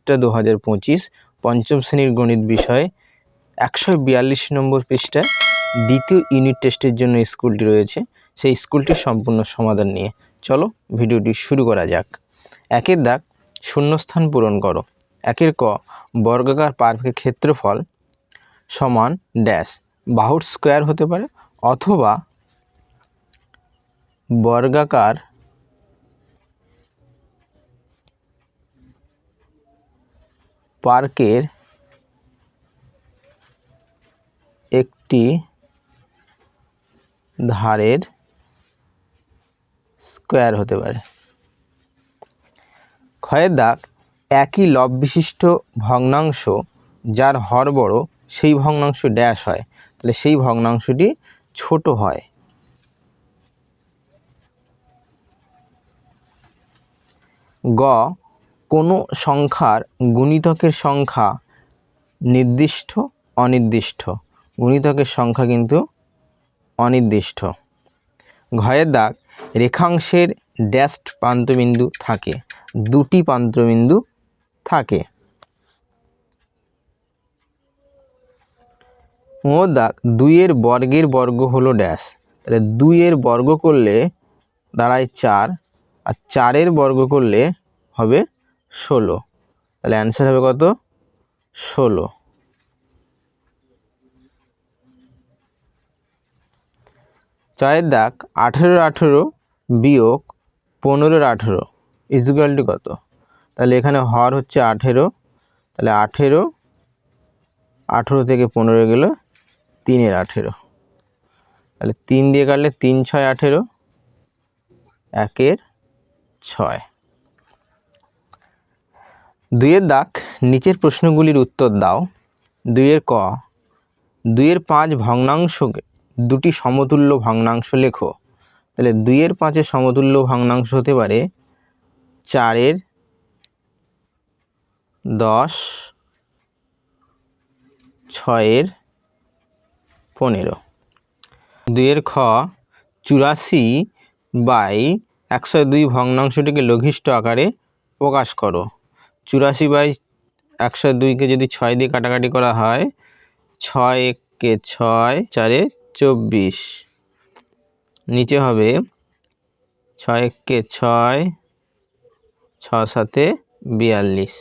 পৃষ্ঠা 2025, পঞ্চম শ্রেণীর গণিত বিষয়ে 142 নম্বর পৃষ্ঠায় দ্বিতীয় ইউনিট টেস্টের জন্য স্কুলটি রয়েছে। সেই স্কুলটির সম্পূর্ণ সমাধান নিয়ে চলো ভিডিওটি শুরু করা যাক। একের দাগ, শূন্যস্থান পূরণ করো। একের ক, বর্গাকার পার্কের ক্ষেত্রফল সমান ড্যাশ, বাহুর স্কোয়ার হতে পারে অথবা বর্গাকার পার্কের একটি ধারের স্কোয়ার হতে পারে। ক্ষয়ের দাগ, একই লব বিশিষ্ট ভগ্নাংশ যার হর বড় সেই ভগ্নাংশ ড্যাশ হয়, তাহলে সেই ভগ্নাংশটি ছোট হয়। গ, কোনো সংখ্যার গুণিতকের সংখ্যা নির্দিষ্ট অনির্দিষ্ট, গুণিতকের সংখ্যা কিন্তু অনির্দিষ্ট। ঘয়ের দাগ, রেখাংশের ড্যাশড প্রান্তবিন্দু থাকে, দুটি প্রান্তবিন্দু থাকে। ও দাগ, 2-এর বর্গের বর্গ হলো ড্যাশ, তাহলে 2-এর বর্গ করলে দাঁড়ায় 4, আর 4-এর বর্গ করলে হবে 16, তাহলে অ্যান্সার হবে কত? 16। ছয়ের দাগ, 18-র 18 বিয়োগ 15-র 18 ইকুয়াল টু কত? তাহলে এখানে হর হচ্ছে 18, তাহলে 18 থেকে 15 গেল 3-এর 18, তাহলে 3 দিয়ে কাটলে 3 6 18, 1-এর 6। 2-এর দাগ, নিচের প্রশ্নগুলির উত্তর দাও। 2-এর ক, 2-এর 5 ভগ্নাংশকে দুটি সমতুল্য ভগ্নাংশ লেখো। তাহলে 2-এর 5-এর সমতুল্য ভগ্নাংশ হতে পারে 4-এর 10, 6-এর 15। 2-এর খ, 84/102 ভগ্নাংশটিকে লঘিষ্ঠ আকারে প্রকাশ করো। 84/102কে যদি 6 দিয়ে কাটাকাটি করা হয়, 6 একে 6, 4-এ 24, নিচে হবে 6 একে 6, 6 7-এ 42,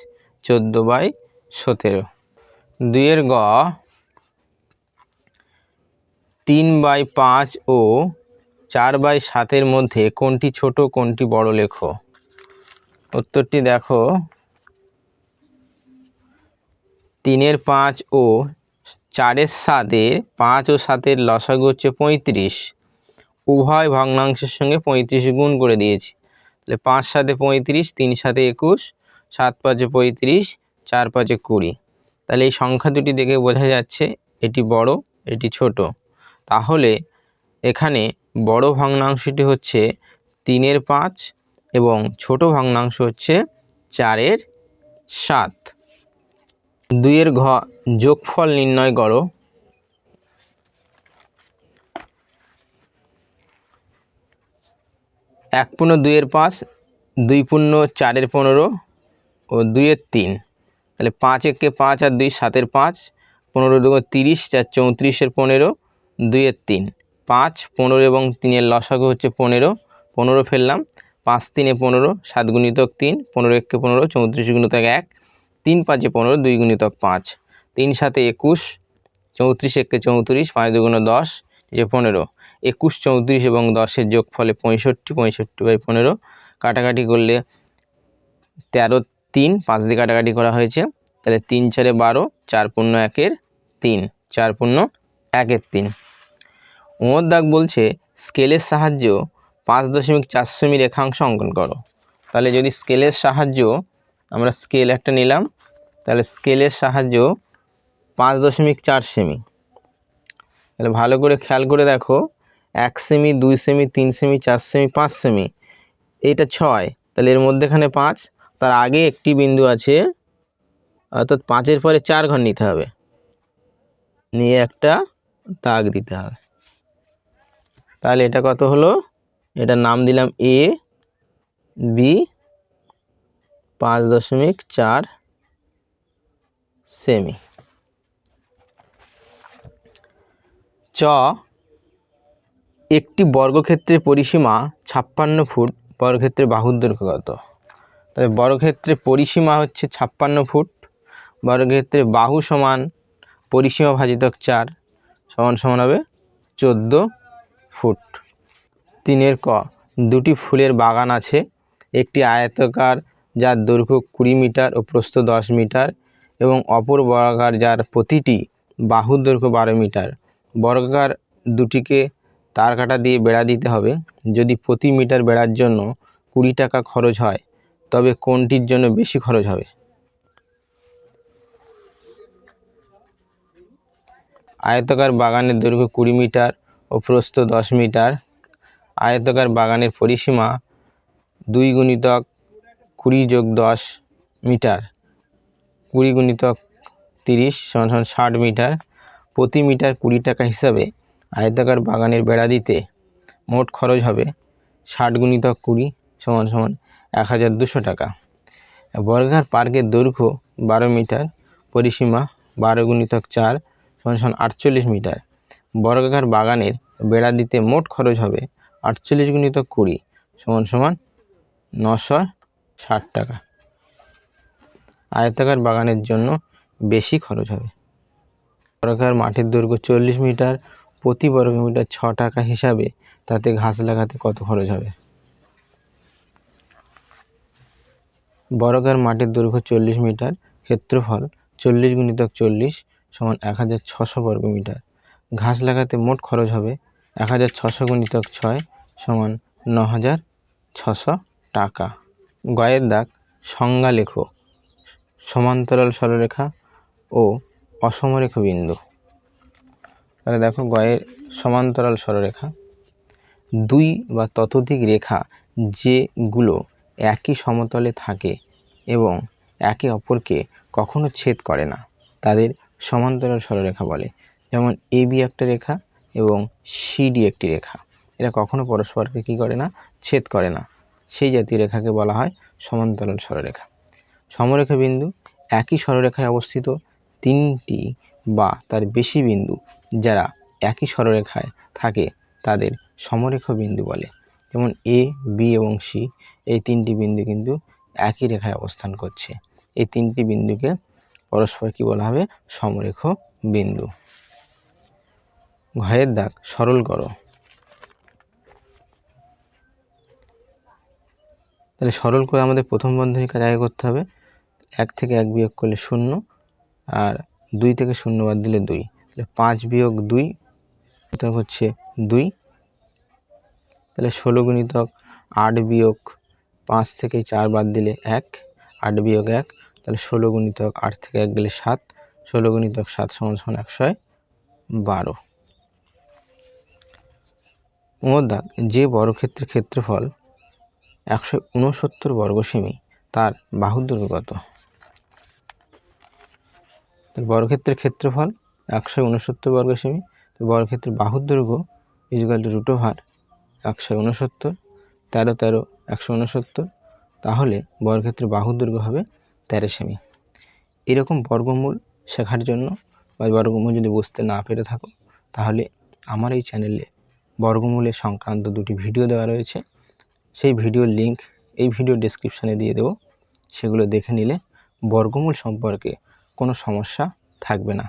14/17। 2-এর গ, 3/5 ও 4/7-এর মধ্যে কোনটি ছোট কোনটি বড় লেখো। উত্তরটি দেখো, 3-এর 5 ও 4-এর 7-এর 5 ও 7-এর লসাগু হচ্ছে 35, উভয় ভগ্নাংশের সঙ্গে 35 গুণ করে দিয়েছি, তাহলে 5 7-এ 35, 3 7-এ 21, 7 5-এ 35, 4 5-এ 20, তাহলে এই সংখ্যা দুটি দেখে বোঝা যাচ্ছে এটি বড় এটি ছোট। তাহলে এখানে বড় ভগ্নাংশটি হচ্ছে 3-এর 5 এবং ছোট ভগ্নাংশ হচ্ছে 4-এর 7। 2-এর ঘ, যোগফল নির্ণয় করো। 1 পূর্ণ 2-এর 5, 2 পূর্ণ 4-এর 15 ও 2-এর 3, তাহলে 5 একে 5 আর 2 7-এর 5, 15 2 30, 4 34-এর 15, 2-এর 3, 5 15 এবং 3-এর লসাগু হচ্ছে 15, 15 ফেললাম, 5 3-এ 15, 7 গুণিতক 3, 15 একে 15, 34 গুণিতক 1, 3 5-এ 15, 2 গুণিতক 5, 3 7-এ 21, 34 একে 34, 5 2 10, 15, 21 34 এবং 10-এর যোগফলে 65, 65/15, কাটাকাটি করলে 13 3, 5 দিয়ে কাটাকাটি করা হয়েছে, তাহলে 3 4-এ 12, 4 পূর্ণ 1-এর 3, 4 পূর্ণ 1-এর 3। ওর দাগ বলছে স্কেলের সাহায্য 5.4 সেমি রেখাংশ অঙ্কন করো। তাহলে যদি স্কেলের সাহায্য, আমরা স্কেল একটা নিলাম, তাহলে স্কেলের সাহায্য 5.4 সেমি, তাহলে ভালো করে খেয়াল করে দেখো, 1 semi 2 semi 3 semi 4 semi 5 semi, এইটা 6, তাহলে এর মধ্যেখানে 5, তার আগে একটি বিন্দু আছে, অর্থাৎ 5-এর পরে 4 ঘর নিতে হবে, নিয়ে একটা দাগ দিতে হবে। তাহলে এটা কত হলো? এটার নাম দিলাম এ বি 5.4 সেমি। চ একটি বর্গক্ষেত্রের পরিসীমা 56 ফুট, বর্গক্ষেত্রের বাহুর দৈর্ঘ্য কত? তবে বর্গক্ষেত্রের পরিসীমা হচ্ছে 56 ফুট, বর্গক্ষেত্রের বাহু সমান পরিসীমা ভাজিতক 4 সমান সমান হবে 14 ফুট। 3 ক দুটি ফুলের বাগান আছে, একটি আয়তাকার যার দৈর্ঘ্য 20 মিটার ও প্রস্থ 10 মিটার এবং অপর বর্গাকার যার প্রতিটি বাহুর দৈর্ঘ্য 12 মিটার। বর্গাকার দুটিকে তার কাটা দিয়ে বেড়া দিতে হবে। যদি প্রতি মিটার বেড়ার জন্য 20 টাকা খরচ হয় তবে কোনটির জন্য বেশি খরচ হবে? আয়তাকার বাগানের দৈর্ঘ্য 20 মিটার ও প্রস্থ 10 মিটার। আয়তাকার বাগানের পরিসীমা 2 গুণিতক 20 যোগ 10 মিটার, 20 গুণিতক 30 সমান সমান 60 মিটার। প্রতি মিটার 20 টাকা হিসাবে আয়তাকার বাগানের বেড়া দিতে মোট খরচ হবে 60 গুণিতক 20 সমান সমান 1200 টাকা। বর্গাকার পার্কের দৈর্ঘ্য 12 মিটার, পরিসীমা 12 গুণিতক 4 সমান সমান 48 মিটার। বর্গাকার বাগানের বেড়া দিতে মোট খরচ হবে 48 গুণিতক 20 সমান সমান 960 টাকা। আয়তাকার বাগানের জন্য বেশি খরচ হবে। বর্গাকার মাঠের দৈর্ঘ্য 40 মিটার, প্রতি বর্গ মিটার 6 টাকা হিসাবে তাতে ঘাস লাগাতে কত খরচ হবে? বর্গাকার মাঠের দৈর্ঘ্য 40 মিটার, ক্ষেত্রফল 40 গুণিতক 40 সমান 1600 বর্গ মিটার। ঘাস লাগাতে মোট খরচ হবে 1600 গুণিতক 6 সমান 9600 টাকা। গয়ের দাগ সংজ্ঞা লেখো। সমান্তরাল সরলরেখা ও অসমরেখ বিন্দু। তাহলে দেখো গয়ের সমান্তরাল সরলরেখা, দুই বা ততোধিক রেখা যেগুলো একই সমতলে থাকে এবং একে অপরকে কখনো ছেদ করে না তাদের সমান্তরাল সরলরেখা বলে। যেমন এবি একটা রেখা এবং সিডি একটি রেখা, এরা কখনো পরস্পরকে কী করে না, ছেদ করে না, সেই জাতীয় রেখাকে বলা হয় সমান্তরাল সরলরেখা। সমরেখা বিন্দু, একই সরলরেখায় অবস্থিত তিনটি বা তার বেশি বিন্দু যারা একই সরলরেখায় থাকে তাদের সমরেখা বিন্দু বলে। যেমন এ, বি এবং সি এই তিনটি বিন্দু কিন্তু একই রেখায় অবস্থান করছে, এই তিনটি বিন্দুকে পরস্পর কি বলা হবে? সমরেখ বিন্দু। ঘয়ের দাগ সরল করো। তাহলে সরল করে আমাদের প্রথম বন্ধনীর কাজ আগে করতে হবে। 1 থেকে 1 বিয়োগ করলে 0 আর 2 থেকে 0 বাদ দিলে 2, তাহলে 5 বিয়োগ 2 এটা হচ্ছে 2। তাহলে 16 গুণিতক 8 বিয়োগ 5 থেকে 4 বাদ দিলে 1, 8 বিয়োগ 1, তাহলে 16 গুণিতক 8 থেকে 1 গেলে 7, 16 গুণিতক 7 সমান সমান 112। দাগ যে বর্গক্ষেত্রের ক্ষেত্রফল 169 বর্গ সেমি তার বাহুর দৈর্ঘ্য কত? বর্গক্ষেত্রের ক্ষেত্রফল 169 বর্গ সেমি, বর্গক্ষেত্রের বাহুর দৈর্ঘ্য ইকুয়াল টু √169, 13 13 169, তাহলে বর্গক্ষেত্রের বাহুর দৈর্ঘ্য হবে 13 সেমি। এরকম বর্গমূল শেখার জন্য বা বর্গমূল যদি বুঝতে না পেরে থাকো তাহলে আমার এই চ্যানেলে বর্গমূলের সংক্রান্ত 2টি ভিডিও দেওয়া রয়েছে, সেই ভিডিওর লিঙ্ক এই ভিডিও ডেসক্রিপশানে দিয়ে দেবো। সেগুলো দেখে নিলে বর্গমূল সম্পর্কে কোনো সমস্যা থাকবে না।